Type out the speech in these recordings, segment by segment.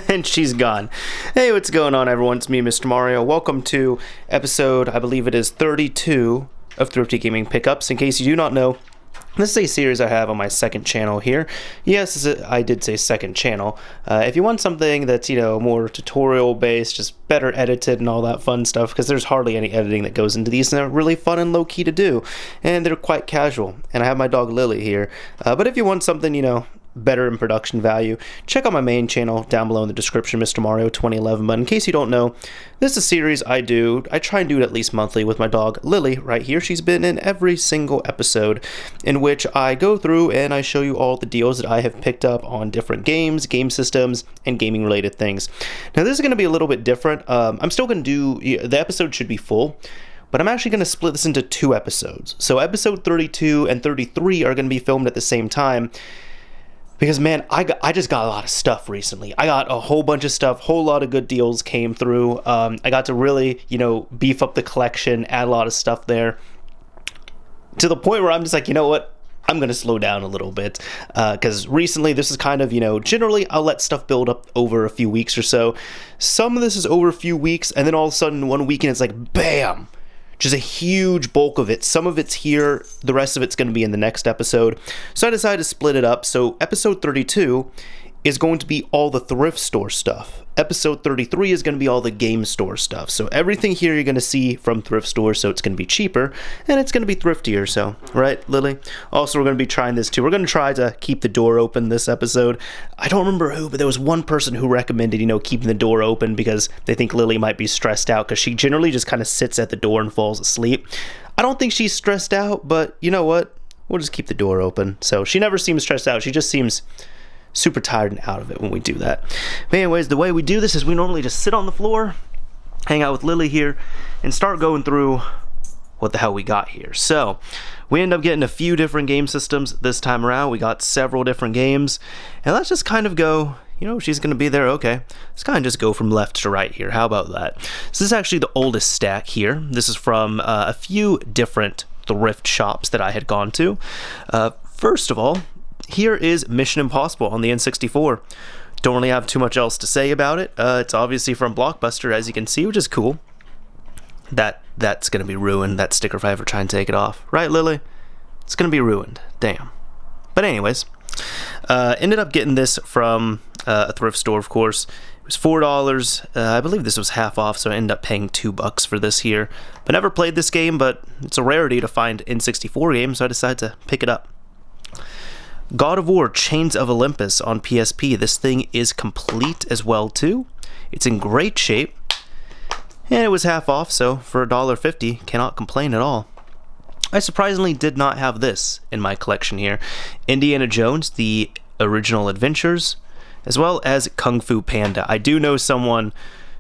And she's gone. Hey, what's going on, everyone? It's me, Mr. Mario. Welcome to episode, I believe it is 32 of Thrifty Gaming Pickups. In case you do not know, this is a series I have on my second channel here. Yes, I did say second channel. If you want something that's, more tutorial based, just better edited and all that fun stuff, because there's hardly any editing that goes into these, and they're really fun and low key to do, and they're quite casual. And I have my dog Lily here. But if you want something, better in production value, check out my main channel down below in the description, Mr. Mario 2011. But in case you don't know, this is a series I try and do it at least monthly with my dog Lily right here. She's been in every single episode, in which I go through and I show you all the deals that I have picked up on different games, game systems, and gaming related things. Now this is going to be a little bit different. I'm still going to do, the episode should be full, but I'm actually going to split this into two episodes. So episode 32 and 33 are going to be filmed at the same time. Because, man, I just got a lot of stuff recently. I got a whole bunch of stuff, whole lot of good deals came through. I got to really, beef up the collection, add a lot of stuff there. To the point where I'm just like, you know what? I'm going to slow down a little bit. Because recently, this is kind of, generally I'll let stuff build up over a few weeks or so. Some of this is over a few weeks, and then all of a sudden, one weekend, it's like, bam! Just a huge bulk of it. Some of it's here, the rest of it's going to be in the next episode. So I decided to split it up. So episode 32 is going to be all the thrift store stuff. Episode 33 is going to be all the game store stuff. So everything here you're going to see from thrift stores, so it's going to be cheaper, and it's going to be thriftier, so, right, Lily? Also, we're going to be trying this too. We're going to try to keep the door open this episode. I don't remember who, but there was one person who recommended, keeping the door open because they think Lily might be stressed out, because she generally just kind of sits at the door and falls asleep. I don't think she's stressed out, but you know what? We'll just keep the door open. So she never seems stressed out. She just seems super tired and out of it when we do that. But anyways, the way we do this is we normally just sit on the floor, hang out with Lily here, and start going through what the hell we got here. So we end up getting a few different game systems this time around. We got several different games, and let's just kind of go, she's going to be there, okay. Let's kind of just go from left to right here. How about that? So this is actually the oldest stack here. This is from a few different thrift shops that I had gone to. First of all, here is Mission Impossible on the N64. Don't really have too much else to say about it. It's obviously from Blockbuster, as you can see, which is cool. That's going to be ruined, that sticker, if I ever try and take it off. Right, Lily? It's going to be ruined. Damn. But anyways, ended up getting this from a thrift store, of course. It was $4. I believe this was half off, so I ended up paying $2 for this here. But never played this game, but it's a rarity to find N64 games, so I decided to pick it up. God of War Chains of Olympus on PSP. This thing is complete as well too. It's in great shape, and it was half off, so for $1.50, cannot complain at all. I surprisingly did not have this in my collection here. Indiana Jones, the original adventures, as well as Kung Fu Panda. I do know someone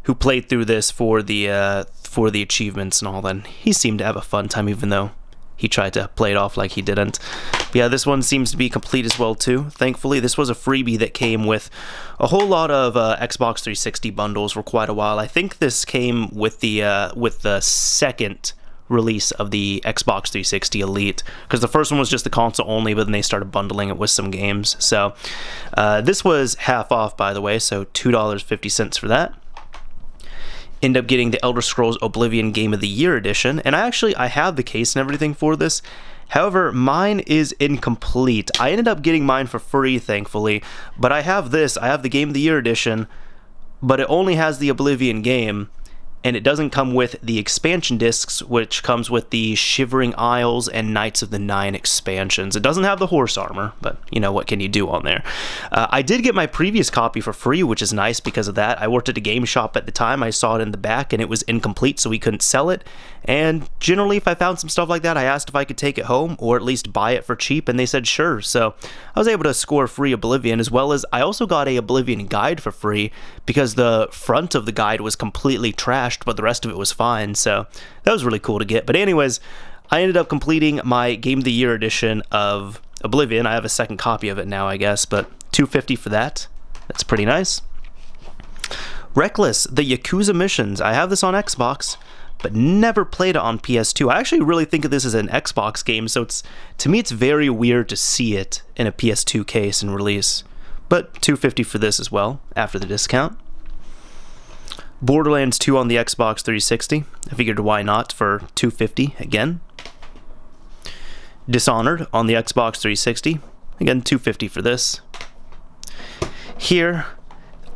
who played through this for the achievements and all that, and he seemed to have a fun time, even though he tried to play it off like he didn't. But yeah, this one seems to be complete as well too. Thankfully, this was a freebie that came with a whole lot of Xbox 360 bundles for quite a while. I think this came with the second release of the Xbox 360 Elite, because the first one was just the console only, but then they started bundling it with some games. So this was half off, by the way, so $2.50 for that. End up getting the Elder Scrolls Oblivion Game of the Year edition, and I have the case and everything for this. However, mine is incomplete. I ended up getting mine for free, thankfully, but I have the Game of the Year edition, but it only has the Oblivion game, and it doesn't come with the expansion discs, which comes with the Shivering Isles and Knights of the Nine expansions. It doesn't have the horse armor, but what can you do on there? I did get my previous copy for free, which is nice because of that. I worked at a game shop at the time. I saw it in the back, and it was incomplete, so we couldn't sell it. And generally, if I found some stuff like that, I asked if I could take it home or at least buy it for cheap, and they said sure. So I was able to score free Oblivion, as well as I also got a Oblivion guide for free because the front of the guide was completely trashed, but the rest of it was fine. So that was really cool to get. But anyways, I ended up completing my Game of the Year edition of Oblivion. I have a second copy of it now, I guess, but $2.50 for that. That's pretty nice. Reckless, the Yakuza missions. I have this on Xbox, but never played it on PS2. I actually really think of this as an Xbox game, so to me it's very weird to see it in a PS2 case and release. But $250 for this as well, after the discount. Borderlands 2 on the Xbox 360. I figured why not for $250 again. Dishonored on the Xbox 360. Again, $250 for this. Here,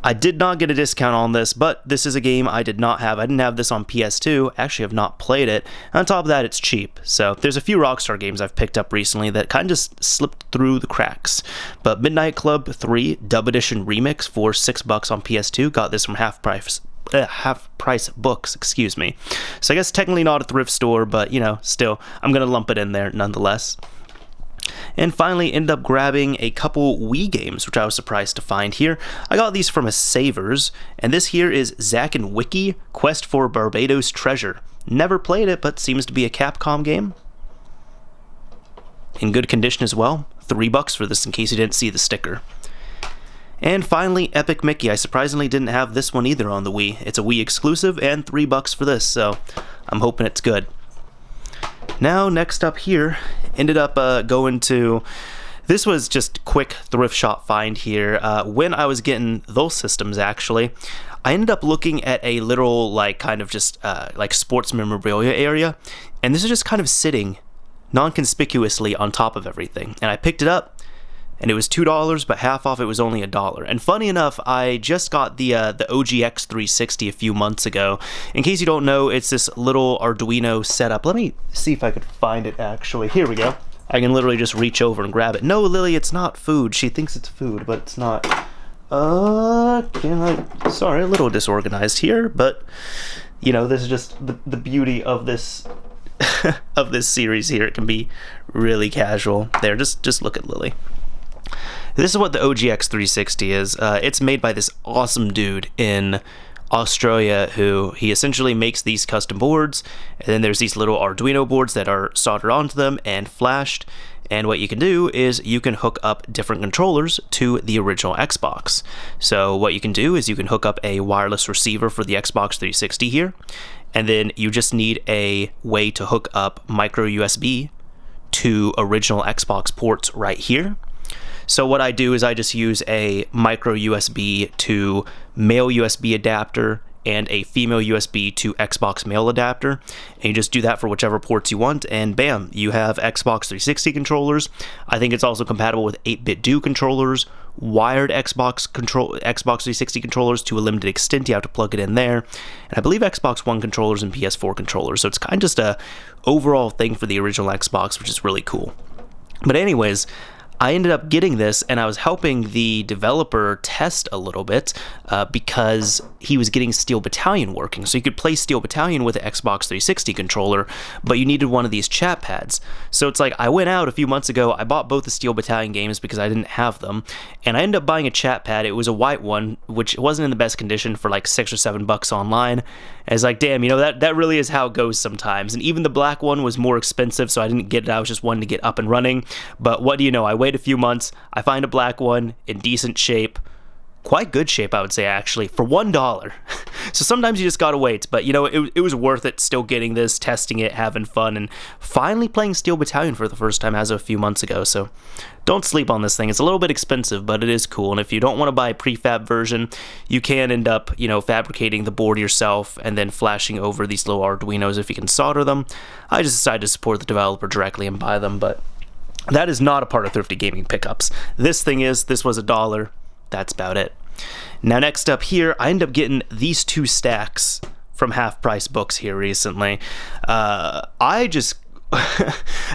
I did not get a discount on this, but this is a game I did not have. I didn't have this on PS2. Actually, have not played it. And on top of that, it's cheap. So there's a few Rockstar games I've picked up recently that kind of just slipped through the cracks. But Midnight Club 3 Dub Edition Remix for $6 on PS2. Got this from Half Price Books, excuse me. So I guess technically not a thrift store, but you know, still, I'm gonna lump it in there nonetheless. And finally, ended up grabbing a couple Wii games, which I was surprised to find here. I got these from a Savers, and this here is Zack and Wiki Quest for Barbados Treasure. Never played it, but seems to be a Capcom game. In good condition as well. $3 for this in case you didn't see the sticker. And finally, Epic Mickey. I surprisingly didn't have this one either on the Wii. It's a Wii exclusive and $3 for this, so I'm hoping it's good. Now, next up here, ended up going to... This was just quick thrift shop find here. When I was getting those systems, actually, I ended up looking at a little, like, kind of just, like, sports memorabilia area, and this is just kind of sitting non-conspicuously on top of everything. And I picked it up, and it was $2, but half off it was only $1. And funny enough, I just got the OGX 360 a few months ago. In case you don't know, it's this little Arduino setup. Let me see if I could find it actually. Here we go. I can literally just reach over and grab it. No, Lily, it's not food. She thinks it's food, but it's not. Sorry, a little disorganized here, but you know, this is just the beauty of this of this series here. It can be really casual. There, just look at Lily. This is what the OGX 360 is. It's made by this awesome dude in Australia who he essentially makes these custom boards, and then there's these little Arduino boards that are soldered onto them and flashed, and what you can do is you can hook up different controllers to the original Xbox. So what you can do is you can hook up a wireless receiver for the Xbox 360 here, and then you just need a way to hook up micro USB to original Xbox ports right here. So what I do is I just use a micro USB to male USB adapter and a female USB to Xbox male adapter, and you just do that for whichever ports you want, and bam, you have Xbox 360 controllers. I think it's also compatible with 8-bit do controllers, wired Xbox 360 controllers to a limited extent. You have to plug it in there, and I believe Xbox One controllers and PS4 controllers. So it's kind of just a overall thing for the original Xbox, which is really cool. But anyways, I ended up getting this, and I was helping the developer test a little bit because he was getting Steel Battalion working. So you could play Steel Battalion with an Xbox 360 controller, but you needed one of these chat pads. So it's like, I went out a few months ago, I bought both the Steel Battalion games because I didn't have them, and I ended up buying a chat pad. It was a white one, which wasn't in the best condition, for like $6 or $7 online. And it's like, damn, you know, that really is how it goes sometimes. And even the black one was more expensive, so I didn't get it. I was just wanting to get up and running. But what do you know? I wait a few months, I find a black one in decent shape, quite good shape, I would say, actually, for $1. So sometimes you just gotta wait, but you know, it was worth it still getting this, testing it, having fun, and finally playing Steel Battalion for the first time as of a few months ago. So don't sleep on this thing. It's a little bit expensive, but it is cool, and if you don't want to buy a prefab version, you can end up, you know, fabricating the board yourself and then flashing over these little Arduinos if you can solder them. I just decided to support the developer directly and buy them, but that is not a part of Thrifty Gaming Pickups. This was $1. That's about it. Now, next up here, I end up getting these two stacks from Half Price Books here recently.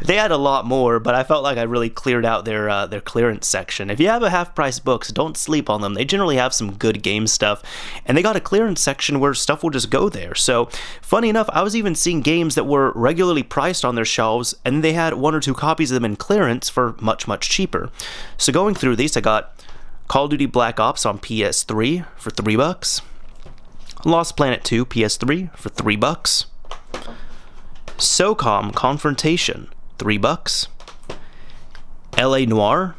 They had a lot more, but I felt like I really cleared out their clearance section. If you have a Half Price Books, don't sleep on them. They generally have some good game stuff, and they got a clearance section where stuff will just go there. So, funny enough, I was even seeing games that were regularly priced on their shelves, and they had 1 or 2 copies of them in clearance for much, much cheaper. So going through these, I got Call of Duty Black Ops on PS3 for $3. Lost Planet 2 PS3 for $3. SOCOM Confrontation, $3. LA Noire,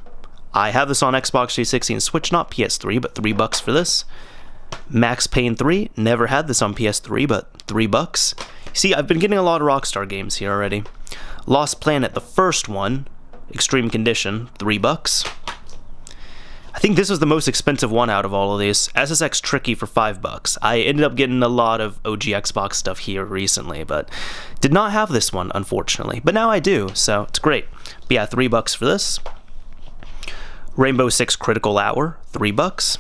I have this on Xbox 360 and Switch, not PS3, but $3 for this. Max Payne 3, never had this on PS3, but $3. See, I've been getting a lot of Rockstar games here already. Lost Planet, the first one, Extreme Condition, $3. I think this was the most expensive one out of all of these. SSX Tricky for $5. I ended up getting a lot of OG Xbox stuff here recently, but did not have this one, unfortunately. But now I do, so it's great. But yeah, $3 for this. Rainbow Six Critical Hour, $3.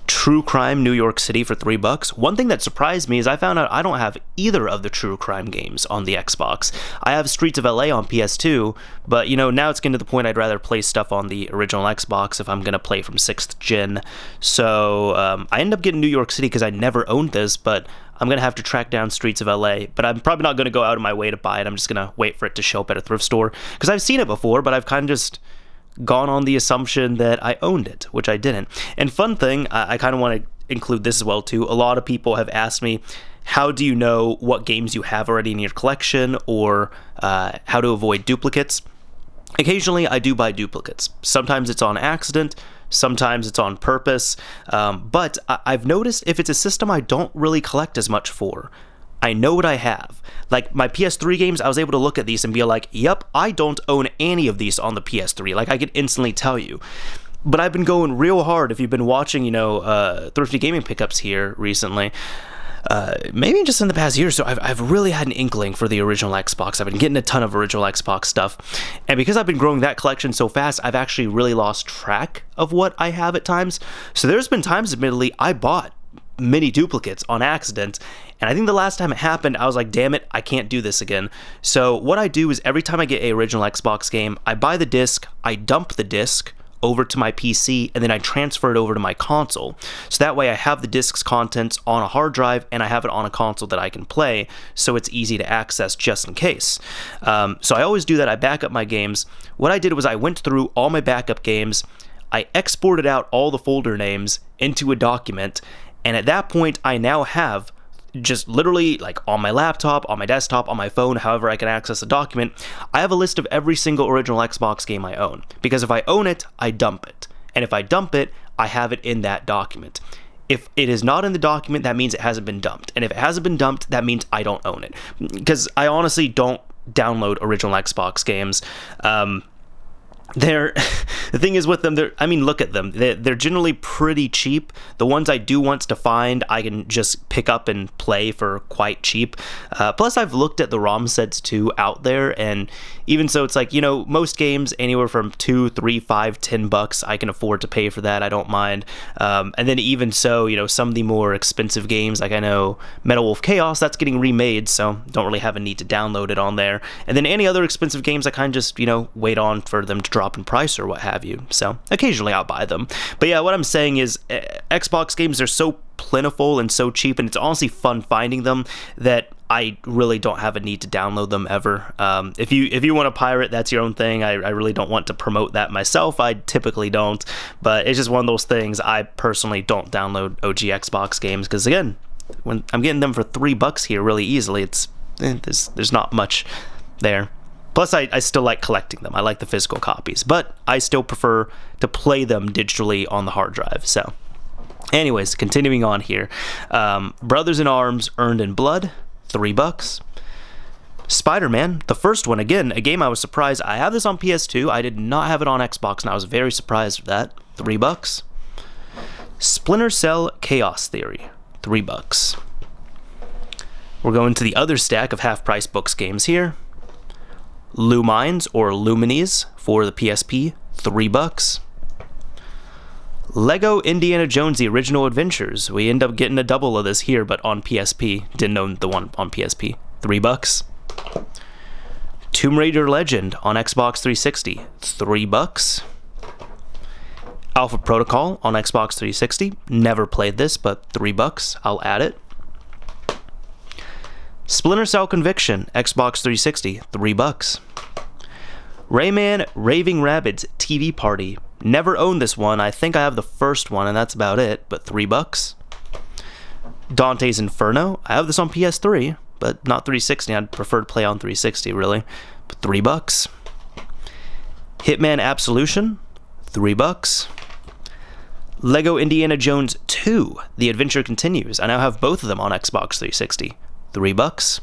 True Crime New York City for $3. One thing that surprised me is I found out I don't have either of the True Crime games on the Xbox. I have Streets of LA on PS2, but you know, now it's getting to the point I'd rather play stuff on the original Xbox if I'm going to play from 6th gen. So I ended up getting New York City because I never owned this, but I'm going to have to track down Streets of LA, but I'm probably not going to go out of my way to buy it. I'm just going to wait for it to show up at a thrift store because I've seen it before, but I've kind of just gone on the assumption that I owned it, which I didn't. And fun thing, I kind of want to include this as well too. A lot of people have asked me, how do you know what games you have already in your collection, or how to avoid duplicates? Occasionally I do buy duplicates. Sometimes it's on accident, sometimes it's on purpose, but I've noticed if it's a system I don't really collect as much for, I know what I have. Like my PS3 games, I was able to look at these and be like, yep, I don't own any of these on the PS3. Like I could instantly tell you. But I've been going real hard. If you've been watching, Thrifty Gaming Pickups here recently, maybe just in the past year or so, I've really had an inkling for the original Xbox. I've been getting a ton of original Xbox stuff. And because I've been growing that collection so fast, I've actually really lost track of what I have at times. So there's been times, admittedly, I bought many duplicates on accident, and I think the last time it happened I was like, damn it, I can't do this again. So what I do is every time I get an original Xbox game, I buy the disc, I dump the disc over to my PC, and then I transfer it over to my console. So that way I have the disc's contents on a hard drive and I have it on a console that I can play, so it's easy to access just in case. So I always do that. I back up my games. What I did was I went through all my backup games, I exported out all the folder names into a document, and at that point, I now have just literally like on my laptop, on my desktop, on my phone, however I can access the document, I have a list of every single original Xbox game I own. Because if I own it, I dump it. And if I dump it, I have it in that document. If it is not in the document, that means it hasn't been dumped. And if it hasn't been dumped, that means I don't own it. Because I honestly don't download original Xbox games. The thing is with them, look at them. They're generally pretty cheap. The ones I do want to find, I can just pick up and play for quite cheap. Plus, I've looked at the ROM sets too out there, and even so, it's like, most games anywhere from $2, $3, $5, $10, I can afford to pay for that. I don't mind. And then even so, some of the more expensive games, like I know Metal Wolf Chaos, that's getting remade, so don't really have a need to download it on there. And then any other expensive games, I kind of just, wait on for them to drop in price or what have you. So occasionally I'll buy them. But yeah, what I'm saying is Xbox games are so plentiful and so cheap, and it's honestly fun finding them, that I really don't have a need to download them ever. If you want to pirate, that's your own thing. I really don't want to promote that myself. I typically don't, but it's just one of those things. I personally don't download OG Xbox games because, again, when I'm getting them for $3 here really easily, it's there's not much there. Plus, I still like collecting them. I like the physical copies, but I still prefer to play them digitally on the hard drive. So anyways, continuing on here. Brothers in Arms Earned in Blood, $3. Spider-Man, the first one, again, a game I was surprised. I have this on PS2. I did not have it on Xbox, and I was very surprised at that. $3. Splinter Cell Chaos Theory, $3. We're going to the other stack of half-price books games here. Lumines or Lumines for the PSP, $3. Lego Indiana Jones The Original Adventures. We end up getting a double of this here, but on PSP. Didn't own the one on PSP. $3. Tomb Raider Legend on Xbox 360. $3. Alpha Protocol on Xbox 360. Never played this, but $3. I'll add it. Splinter Cell Conviction, Xbox 360, $3. Rayman Raving Rabbids TV Party. Never owned this one. I think I have the first one, and that's about it, but $3. Dante's Inferno. I have this on PS3, but not 360. I'd prefer to play on 360, really. But $3. Hitman Absolution, $3. Lego Indiana Jones 2, The Adventure Continues. I now have both of them on Xbox 360. $3.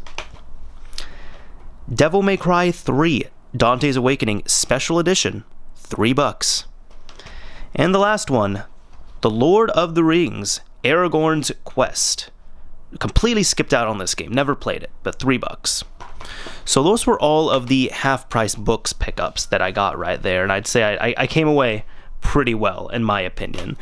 Devil May Cry 3, Dante's Awakening Special Edition, $3. And the last one, The Lord of the Rings, Aragorn's Quest. Completely skipped out on this game, never played it, but $3. So those were all of the half-price books pickups that I got right there, and I'd say I came away pretty well, in my opinion.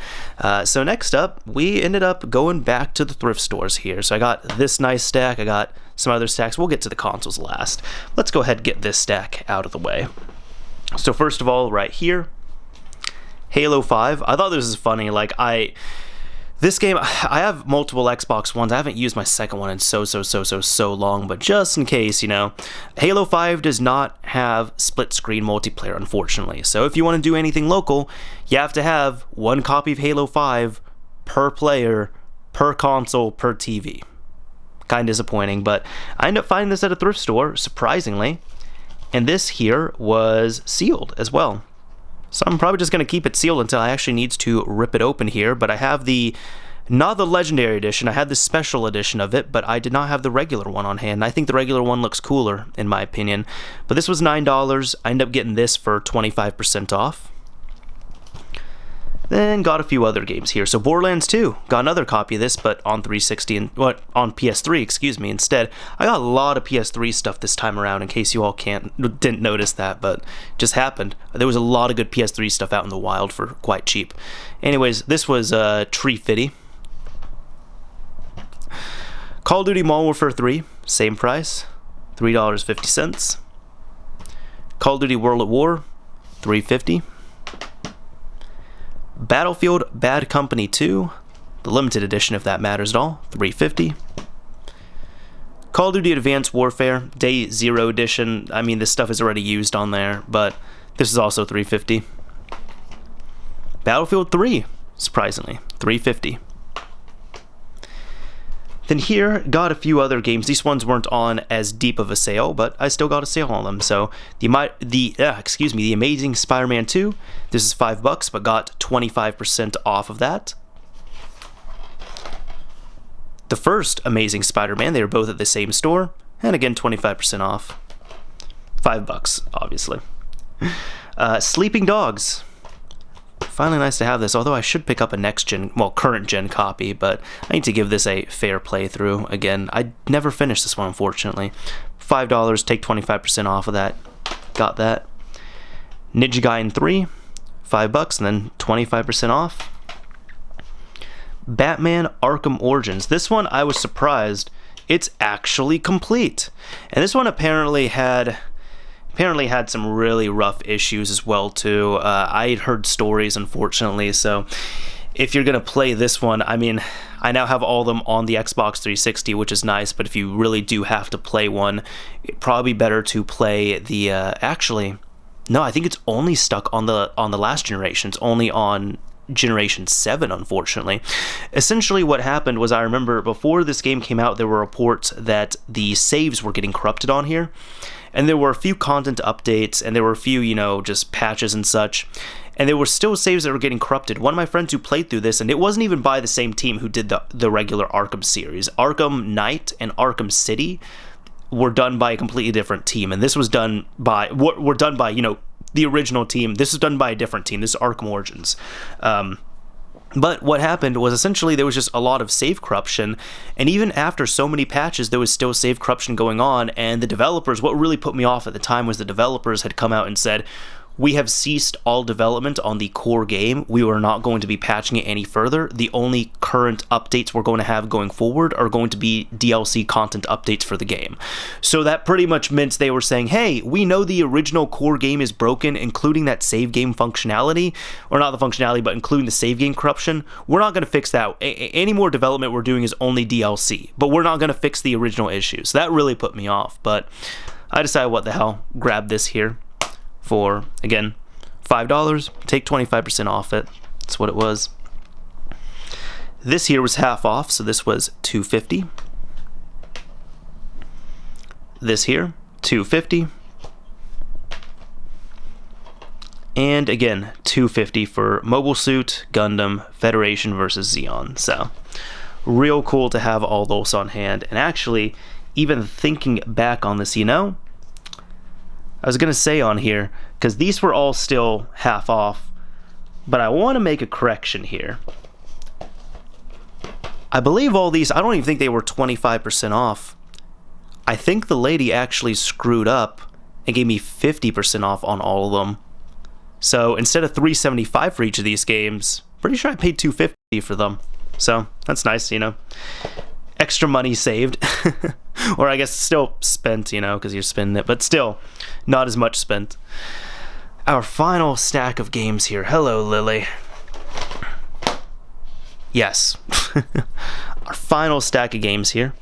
So next up, we ended up going back to the thrift stores here. So I got this nice stack, I got some other stacks. We'll get to the consoles last. Let's go ahead and get this stack out of the way. So first of all, right here, Halo 5. I thought this was funny. Like, this game, I have multiple Xbox Ones. I haven't used my second one in so long, but just in case, you know, Halo 5 does not have split screen multiplayer, unfortunately. So if you want to do anything local, you have to have one copy of Halo 5 per player, per console, per TV. Kind of disappointing, but I ended up finding this at a thrift store, surprisingly, and this here was sealed as well. So I'm probably just going to keep it sealed until I actually need to rip it open here, but I have not the Legendary Edition, I had the Special Edition of it, but I did not have the regular one on hand. I think the regular one looks cooler, in my opinion. But this was $9, I ended up getting this for 25% off. Then got a few other games here. So Borderlands 2, got another copy of this, but on 360 and on PS3, excuse me, instead. I got a lot of PS3 stuff this time around, in case you all didn't notice that, but just happened. There was a lot of good PS3 stuff out in the wild for quite cheap. Anyways, this was Thrifty. Call of Duty Modern Warfare 3, same price, $3.50. Call of Duty World at War, $3.50. Battlefield Bad Company 2, the limited edition if that matters at all, $3.50. Call of Duty Advanced Warfare, Day 0 edition. I mean, this stuff is already used on there, but this is also $3.50. Battlefield 3, surprisingly, $3.50. Then here, got a few other games. These ones weren't on as deep of a sale, but I still got a sale on them. So the Amazing Spider-Man 2. This is $5, but got 25% off of that. The first Amazing Spider-Man, they were both at the same store, and again 25% off. $5, obviously. Sleeping Dogs. Finally nice to have this, although I should pick up a current gen copy, but I need to give this a fair playthrough. Again, I never finished this one, unfortunately. $5, take 25% off of that. Got that. Ninja Gaiden 3, $5, and then 25% off. Batman Arkham Origins. This one, I was surprised. It's actually complete. And this one apparently had some really rough issues as well too. I had heard stories, unfortunately, so if you're gonna play this one, I mean, I now have all of them on the Xbox 360, which is nice, but if you really do have to play one, it'd probably be better to play the actually no, I think it's only stuck on the last generation. It's only on Generation 7, unfortunately. Essentially what happened was, I remember before this game came out, there were reports that the saves were getting corrupted on here, and there were a few content updates, and there were a few, you know, just patches and such, and there were still saves that were getting corrupted. One of my friends who played through this, and it wasn't even by the same team who did the regular Arkham series. Arkham Knight and Arkham City were done by a completely different team, and this was done by, were done by, you know, the original team. This is done by a different team. This is Arkham Origins. But what happened was, essentially there was just a lot of save corruption, and even after so many patches there was still save corruption going on, and the developers, what really put me off at the time was the developers had come out and said, we have ceased all development on the core game. We are not going to be patching it any further. The only current updates we're going to have going forward are going to be DLC content updates for the game. So that pretty much meant they were saying, hey, we know the original core game is broken, including that save game functionality, or not the functionality, but including the save game corruption. We're not going to fix that. Any more development we're doing is only DLC, but we're not going to fix the original issues. So that really put me off, but I decided, what the hell, grab this here. For, again, $5, take 25% off it. That's what it was. This here was half off, so this was $2.50. This here, $2.50. And again, $2.50 for Mobile Suit Gundam Federation versus Zeon. So, real cool to have all those on hand. And actually, even thinking back on this, I was going to say on here, because these were all still half off, but I want to make a correction here. I believe all these, I don't even think they were 25% off. I think the lady actually screwed up and gave me 50% off on all of them. So instead of $375 for each of these games, pretty sure I paid $250 for them. So that's nice, Extra money saved. Or I guess still spent, because you're spending it, but still not as much spent. Our final stack of games here. Hello, Lily. Yes. Our final stack of games here.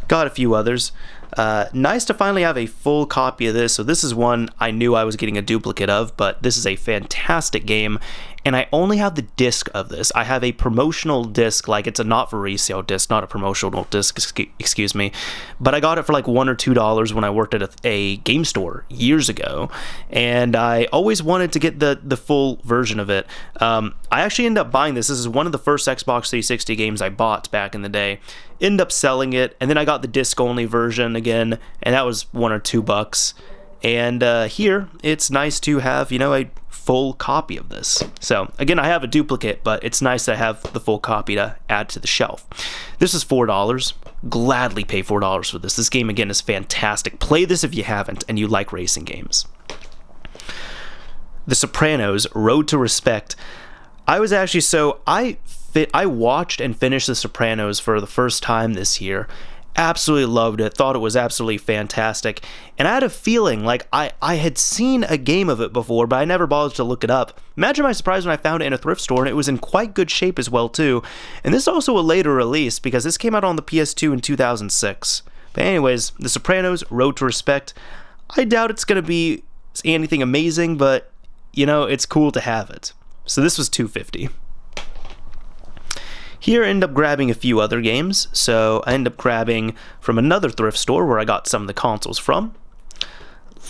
Got a few others. Nice to finally have a full copy of this. So this is one I knew I was getting a duplicate of, but this is a fantastic game, and I only have the disc of this. I have a promotional disc, like it's a not for resale disc, not a promotional disc, excuse me, but I got it for like $1 or $2 when I worked at a game store years ago, and I always wanted to get the full version of it. I actually ended up buying this. This is one of the first Xbox 360 games I bought back in the day. Ended up selling it, and then I got the disc only version again, and that was $1 or $2. And here it's nice to have a full copy of this. So again, I have a duplicate, but it's nice to have the full copy to add to the shelf. This is $4. Gladly pay $4 for this. This game again is fantastic. Play this if you haven't and you like racing games. The Sopranos: Road to Respect. I was actually I watched and finished The Sopranos for the first time this year. Absolutely loved it. Thought it was absolutely fantastic. And I had a feeling like I had seen a game of it before, but I never bothered to look it up. Imagine my surprise when I found it in a thrift store, and it was in quite good shape as well, too. And this is also a later release, because this came out on the PS2 in 2006. But anyways, The Sopranos: Road to Respect. I doubt it's going to be anything amazing, but, it's cool to have it. So this was $250. Here I end up grabbing a few other games. So I end up grabbing from another thrift store where I got some of the consoles from.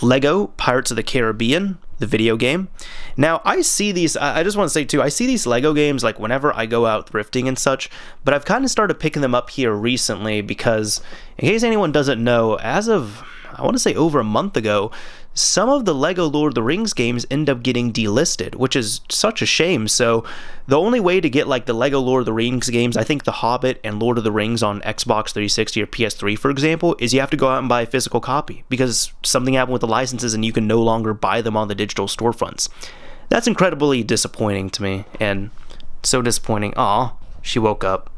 Lego Pirates of the Caribbean, the video game. Now I see these, I just want to say too, I see these Lego games like whenever I go out thrifting and such, but I've kind of started picking them up here recently because, in case anyone doesn't know, as of, I want to say over a month ago, some of the Lego Lord of the Rings games end up getting delisted, which is such a shame. So the only way to get like the Lego Lord of the Rings games, I think The Hobbit and Lord of the Rings on Xbox 360 or PS3, for example, is you have to go out and buy a physical copy because something happened with the licenses and you can no longer buy them on the digital storefronts. That's incredibly disappointing to me, and so disappointing. Aw, she woke up,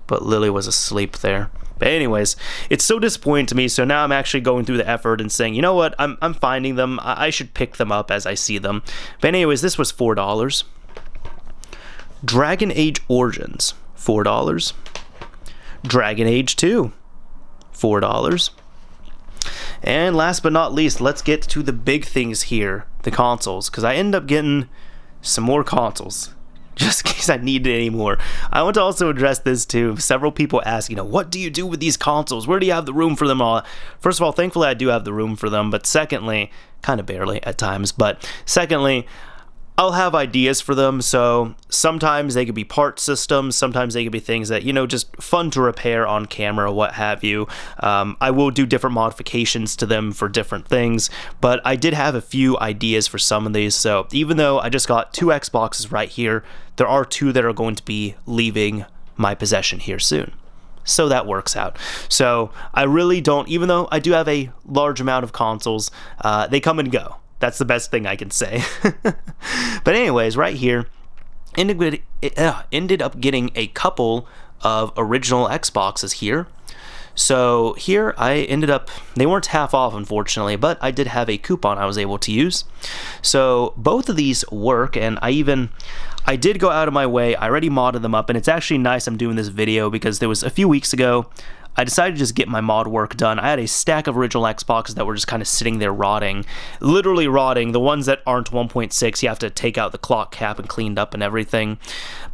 but Lily was asleep there. But anyways, it's so disappointing to me, so now I'm actually going through the effort and saying, you know what, I'm finding them, I should pick them up as I see them. But anyways, this was $4. Dragon Age Origins, $4. Dragon Age 2, $4. And last but not least, let's get to the big things here, the consoles, because I end up getting some more consoles, just in case I need it anymore. I want to also address this too. Several people ask, what do you do with these consoles? Where do you have the room for them all? First of all, thankfully I do have the room for them, but secondly, kind of barely at times, but secondly, I'll have ideas for them. So sometimes they could be part systems, sometimes they could be things that, just fun to repair on camera, what have you. I will do different modifications to them for different things, but I did have a few ideas for some of these. So even though I just got 2 Xboxes right here, there are 2 that are going to be leaving my possession here soon. So that works out. So I really don't, even though I do have a large amount of consoles, they come and go. That's the best thing I can say. But anyways, right here, ended up getting a couple of original Xboxes here. So here I ended up, they weren't half off unfortunately, but I did have a coupon I was able to use. So both of these work, and I did go out of my way. I already modded them up, and it's actually nice I'm doing this video because there was a few weeks ago I decided to just get my mod work done. I had a stack of original Xboxes that were just kind of sitting there rotting, literally rotting. The ones that aren't 1.6, you have to take out the clock cap and cleaned up and everything.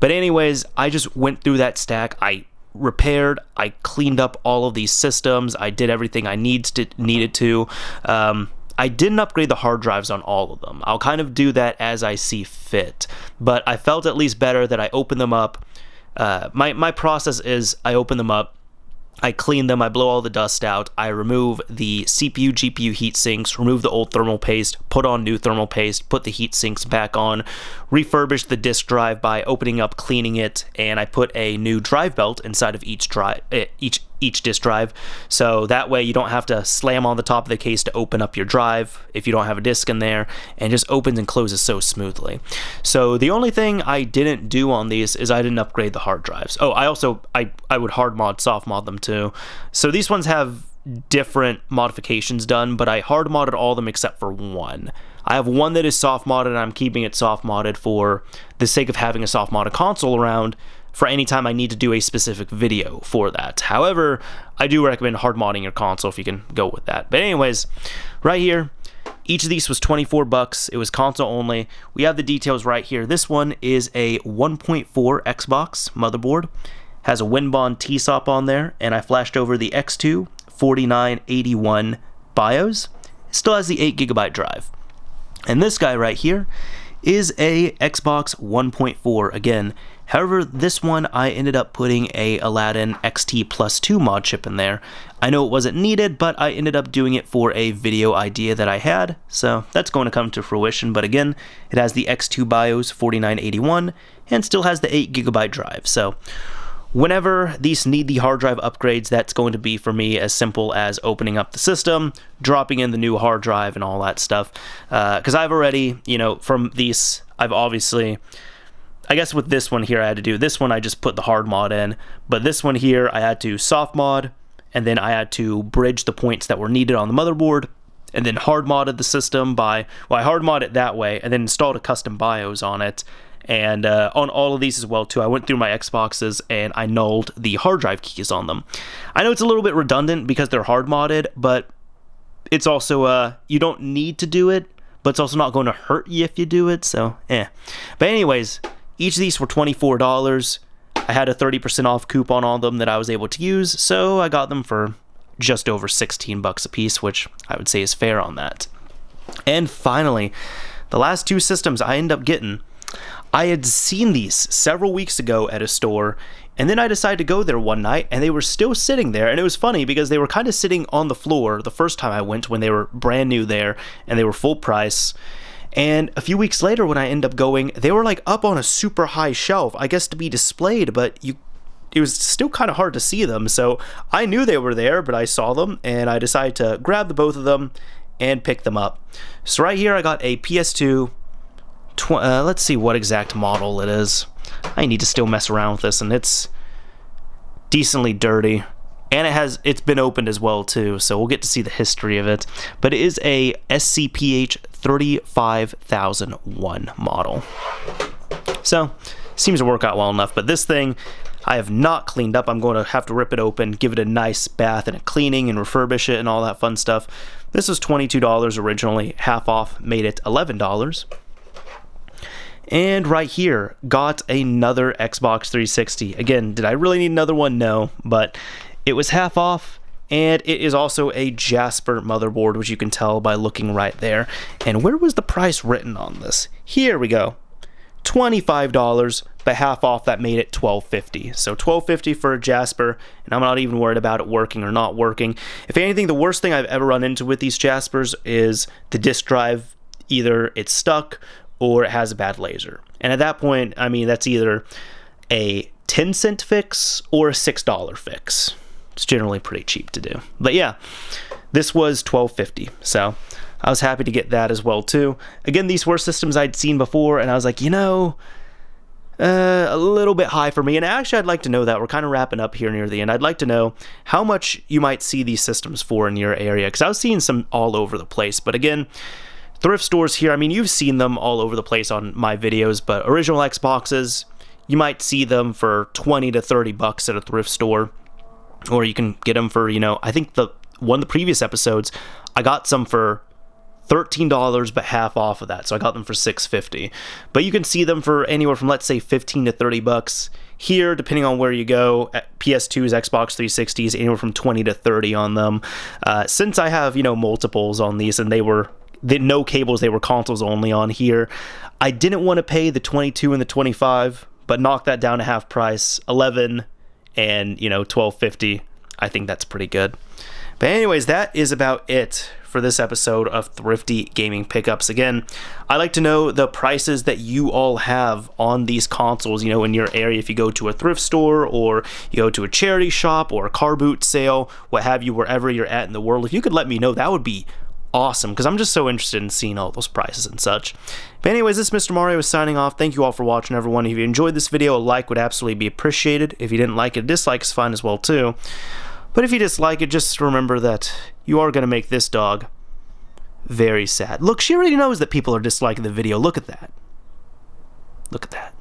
But anyways, I just went through that stack. I repaired, I cleaned up all of these systems. I did everything I needed to. I didn't upgrade the hard drives on all of them. I'll kind of do that as I see fit. But I felt at least better that I opened them up. My process is I open them up, I clean them, I blow all the dust out, I remove the CPU, GPU heat sinks, remove the old thermal paste, put on new thermal paste, put the heat sinks back on, refurbish the disk drive by opening up, cleaning it, and I put a new drive belt inside of each disk drive, so that way you don't have to slam on the top of the case to open up your drive if you don't have a disk in there, and just opens and closes so smoothly. So the only thing I didn't do on these is I didn't upgrade the hard drives. Oh, I would hard mod, soft mod them too. So these ones have different modifications done, but I hard modded all of them except for one. I have one that is soft modded, and I'm keeping it soft modded for the sake of having a soft modded console around for any time I need to do a specific video for that. However, I do recommend hard modding your console if you can go with that. But anyways, right here, each of these was 24 bucks. It was console only. We have the details right here. This one is a 1.4 Xbox motherboard. Has a Winbond TSOP on there, and I flashed over the X2 4981 BIOS. It still has the 8GB drive. And this guy right here is a Xbox 1.4 again. However, this one I ended up putting a Aladdin XT Plus 2 mod chip in there. I know it wasn't needed, but I ended up doing it for a video idea that I had, so that's going to come to fruition. But again, it has the X2 BIOS 4981 and still has the 8GB drive. So whenever these need the hard drive upgrades, that's going to be for me as simple as opening up the system, dropping in the new hard drive and all that stuff. Because I've already, from these, I've obviously, I guess with this one here I had to do, this one I just put the hard mod in, but this one here I had to soft mod, and then I had to bridge the points that were needed on the motherboard, and then hard modded the system by, well, I hard modded it that way, and then installed a custom BIOS on it. And on all of these as well too, I went through my Xboxes and I nulled the hard drive keys on them. I know it's a little bit redundant because they're hard modded, but it's also, you don't need to do it, but it's also not going to hurt you if you do it, so But anyways, each of these were $24. I had a 30% off coupon on them that I was able to use, so I got them for just over 16 bucks a piece, which I would say is fair on that. And finally, the last two systems I ended up getting, I had seen these several weeks ago at a store, and then I decided to go there one night, and they were still sitting there, and it was funny because they were kind of sitting on the floor the first time I went when they were brand new there, and they were full price. And a few weeks later when I ended up going, they were like up on a super high shelf, I guess to be displayed, but it was still kind of hard to see them. So I knew they were there, but I saw them, and I decided to grab the both of them and pick them up. So right here I got a PS2. Let's see what exact model it is. I need to still mess around with this, and it's decently dirty, and it's been opened as well too, so we'll get to see the history of it. But it is a SCPH 35001 model, so seems to work out well enough. But this thing I have not cleaned up. I'm going to have to rip it open, give it a nice bath and a cleaning, and refurbish it and all that fun stuff. This was $22 originally, half off made it $11. And right here, got another Xbox 360. Again, did I really need another one? No, but it was half off, and it is also a Jasper motherboard, which you can tell by looking right there. And where was the price written on this? Here we go. $25, but half off, that made it $12.50. So $12.50 for a Jasper, and I'm not even worried about it working or not working. If anything, the worst thing I've ever run into with these Jaspers is the disk drive. Either it's stuck or it has a bad laser. And at that point, I mean, that's either a 10-cent fix or a $6 fix. It's generally pretty cheap to do. But yeah, this was $12.50. So I was happy to get that as well too. Again, these were systems I'd seen before, and I was like, a little bit high for me. And actually, I'd like to know that. We're kind of wrapping up here near the end. I'd like to know how much you might see these systems for in your area, because I was seeing some all over the place. But again, thrift stores here, I mean, you've seen them all over the place on my videos, but original Xboxes, you might see them for 20 to 30 bucks at a thrift store, or you can get them for, I think the previous episodes, I got some for $13, but half off of that, so I got them for $6.50. But you can see them for anywhere from, let's say, 15 to 30 bucks. Here, depending on where you go, at PS2s, Xbox 360s, anywhere from 20 to 30 on them. Since I have, multiples on these, and no cables, they were consoles only on here, I didn't want to pay the 22 and the 25, but knock that down to half price, 11 and $12.50. I think that's pretty good. But anyways, that is about it for this episode of Thrifty Gaming Pickups. Again, I like to know the prices that you all have on these consoles, you know, in your area. If you go to a thrift store or you go to a charity shop or a car boot sale, what have you, wherever you're at in the world, if you could let me know, that would be awesome, because I'm just so interested in seeing all those prices and such. But anyways, this is Mr. Mario signing off. Thank you all for watching, everyone. If you enjoyed this video, a like would absolutely be appreciated. If you didn't like it, a dislike is fine as well too. But if you dislike it, just remember that you are going to make this dog very sad. Look, she already knows that people are disliking the video. Look at that. Look at that.